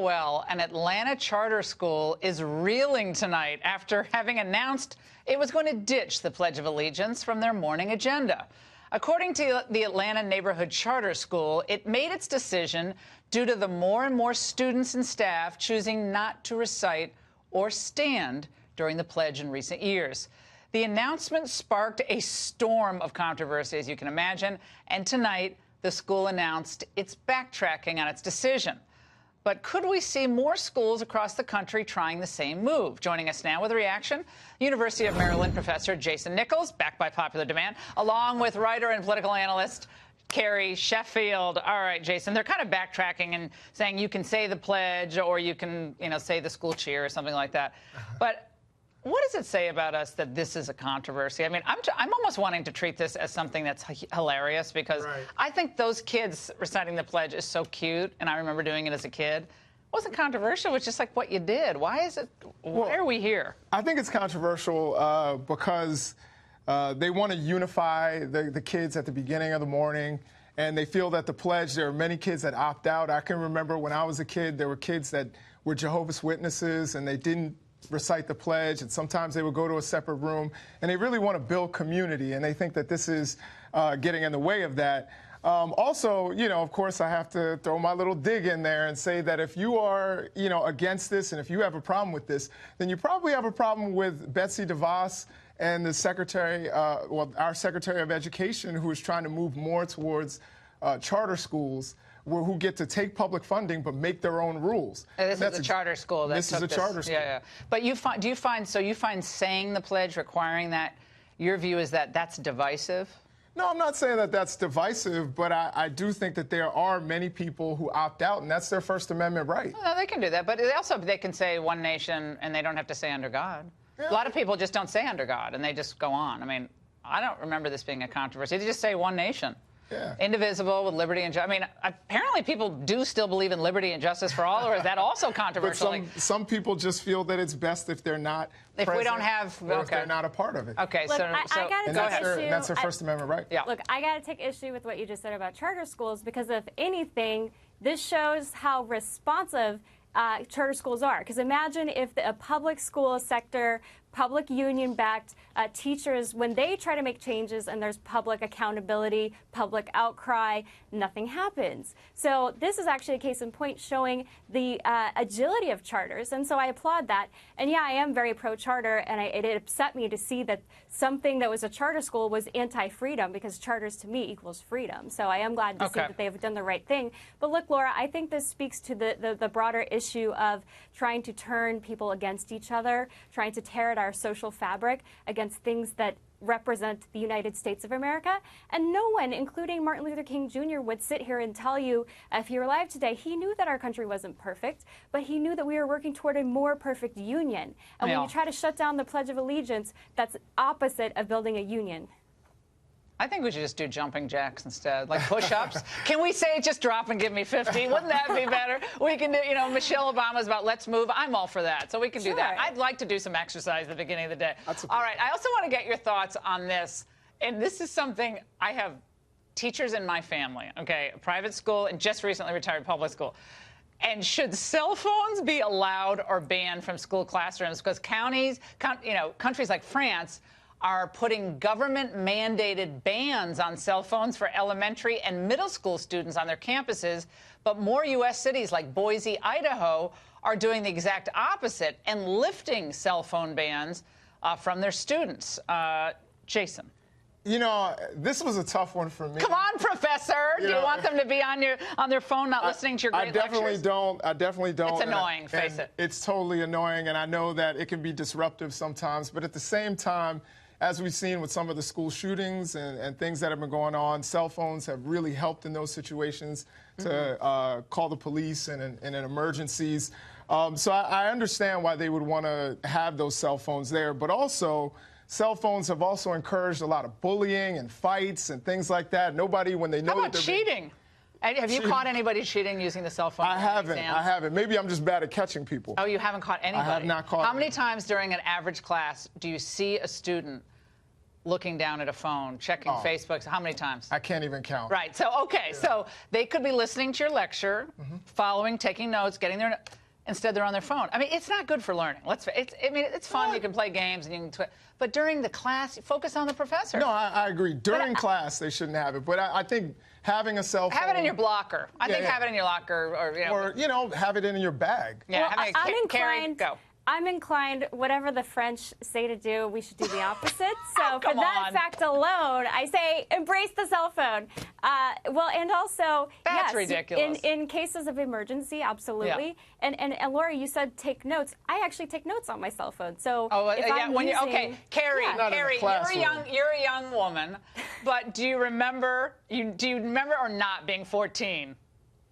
well, an Atlanta charter school is reeling tonight after having announced it was going to ditch the Pledge of Allegiance from their morning agenda. According to the Atlanta Neighborhood Charter School, it made its decision due to the more and more students and staff choosing not to recite or stand during the pledge in recent years. The announcement sparked a storm of controversy, as you can imagine, and tonight the school announced it's backtracking on its decision. But could we see more schools across the country trying the same move? Joining us now with a reaction, University of Maryland professor Jason Nichols, back by popular demand, along with writer and political analyst Carrie Sheffield. All right, Jason, they're kind of backtracking and saying you can say the pledge or you can, say the school cheer or something like that. But what does it say about us that this is a controversy? I mean, I'm almost wanting to treat this as something that's hilarious because I think those kids reciting the pledge is so cute, and I remember doing it as a kid. It wasn't controversial. It was just like what you did. Why is it? Why are we here? I think it's controversial because they want to unify the kids at the beginning of the morning, and they feel that the pledge, there are many kids that opt out. I can remember when I was a kid, there were kids that were Jehovah's Witnesses, and they didn't recite the pledge, and sometimes they would go to a separate room, and they really want to build community, and they think that this is getting in the way of that. Also, of course, I have to throw my little dig in there and say that if you are, against this, and if you have a problem with this, then you probably have a problem with Betsy DeVos and the Secretary, our Secretary of Education, who is trying to move more towards charter schools who get to take public funding but make their own rules. This is a charter school. This is a charter school. Yeah. But you find saying the pledge, requiring that, your view is that that's divisive? No, I'm not saying that that's divisive, but I do think that there are many people who opt out, and that's their First Amendment right. Well, they can do that, but they can say one nation, and they don't have to say under God. Yeah. A lot of people just don't say under God, and they just go on. I mean, I don't remember this being a controversy. They just say one nation. Yeah. Indivisible with liberty and justice. I mean, apparently people do still believe in liberty and justice for all, or is that also controversial? But some people just feel that it's best if they're not if we don't have, or if they're not a part of it. Okay, look, I gotta take issue. And that's their First Amendment right. Yeah. Look, I got to take issue with what you just said about charter schools because, if anything, this shows how responsive charter schools are. Because imagine if a public school sector, public union-backed teachers, when they try to make changes and there's public accountability, public outcry, nothing happens. So this is actually a case in point showing the agility of charters, and so I applaud that. And yeah, I am very pro-charter, and it upset me to see that something that was a charter school was anti-freedom, because charters to me equals freedom. So I am glad to see that they've done the right thing. But look, Laura, I think this speaks to the broader issue of trying to turn people against each other, trying to tear at our social fabric against things that represent the United States of America. And no one, including Martin Luther King Jr., would sit here and tell you, if you're alive today, he knew that our country wasn't perfect, but he knew that we were working toward a more perfect union. And when you try to shut down the Pledge of Allegiance, that's opposite of building a union. I think we should just do jumping jacks instead, like push-ups. Can we say just drop and give me 50? Wouldn't that be better? We can do, Michelle Obama's about let's move. I'm all for that, so we can do that. I'd like to do some exercise at the beginning of the day. All right, I also want to get your thoughts on this, and this is something I have teachers in my family, okay, private school and just recently retired public school. And should cell phones be allowed or banned from school classrooms? Because countries like France are putting government-mandated bans on cell phones for elementary and middle school students on their campuses, but more U.S. cities like Boise, Idaho, are doing the exact opposite and lifting cell phone bans from their students. Jason. This was a tough one for me. Come on, Professor. Do you want them to be on their phone, not listening to your great lectures? I definitely don't. It's annoying, face it. It's totally annoying, and I know that it can be disruptive sometimes, but at the same time, as we've seen with some of the school shootings and things that have been going on, cell phones have really helped in those situations to call the police in emergencies. So I understand why they would want to have those cell phones there, but also cell phones have also encouraged a lot of bullying and fights and things like that. Nobody, when they know How about cheating? Have you caught anybody cheating using the cell phone? I haven't. Maybe I'm just bad at catching people. Oh, you haven't caught anybody? I have not caught How many times during an average class do you see a student looking down at a phone, checking Facebook? How many times? I can't even count. Right. So, okay. So they could be listening to your lecture, following, taking notes, getting their. Instead, they're on their phone. I mean, it's not good for learning. It's fun. You can play games, and you can. But during the class, focus on the professor. No, I agree. During class, they shouldn't have it. But I think having a cell phone. Have it in your blocker. I think have it in your locker, or have it in your bag. Yeah. Well, I'm inclined. I'm inclined, whatever the French say to do, we should do the opposite. So for that fact alone, I say embrace the cell phone. Well, and also, that's yes, ridiculous. In cases of emergency, absolutely. Yeah. And Laura, you said take notes. I actually take notes on my cell phone. So if I'm using, okay, Carrie, Carrie, you're a young woman, but do you remember or not being 14?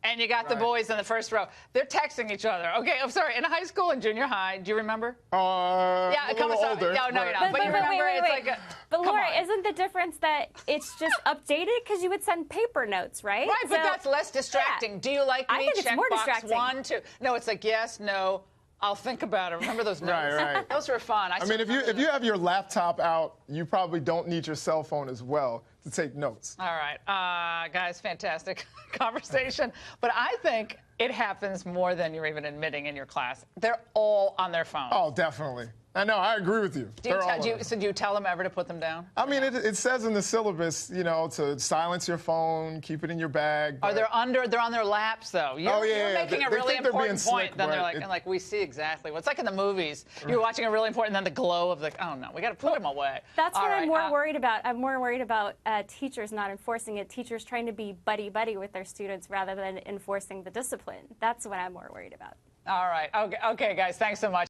And you got the boys in the first row. They're texting each other. Okay, I'm sorry. In high school and junior high, do you remember? Yeah, a little older. No, you're not. But you remember wait. it's like But Laura, isn't the difference that it's just updated? Because you would send paper notes, right? Right, but that's less distracting. Yeah. Do you like me? I think it's more distracting. Box 1, 2. No, it's like yes, no. I'll think about it. Remember those notes? Right. Those were fun. I mean, if you have your laptop out, you probably don't need your cell phone as well to take notes. All right. Guys, fantastic conversation. But I think it happens more than you're even admitting in your class. They're all on their phones. Oh, definitely. I know. I agree with you. So do you tell them ever to put them down? I mean, it says in the syllabus, to silence your phone, keep it in your bag. They're on their laps, though. You're making a really important point. Then they're like, we see exactly what's like in the movies. You're watching a really important, then the glow of oh no, we got to put them away. That's what I'm more worried about. I'm more worried about teachers not enforcing it. Teachers trying to be buddy-buddy with their students rather than enforcing the discipline. That's what I'm more worried about. All right. Okay, guys. Thanks so much.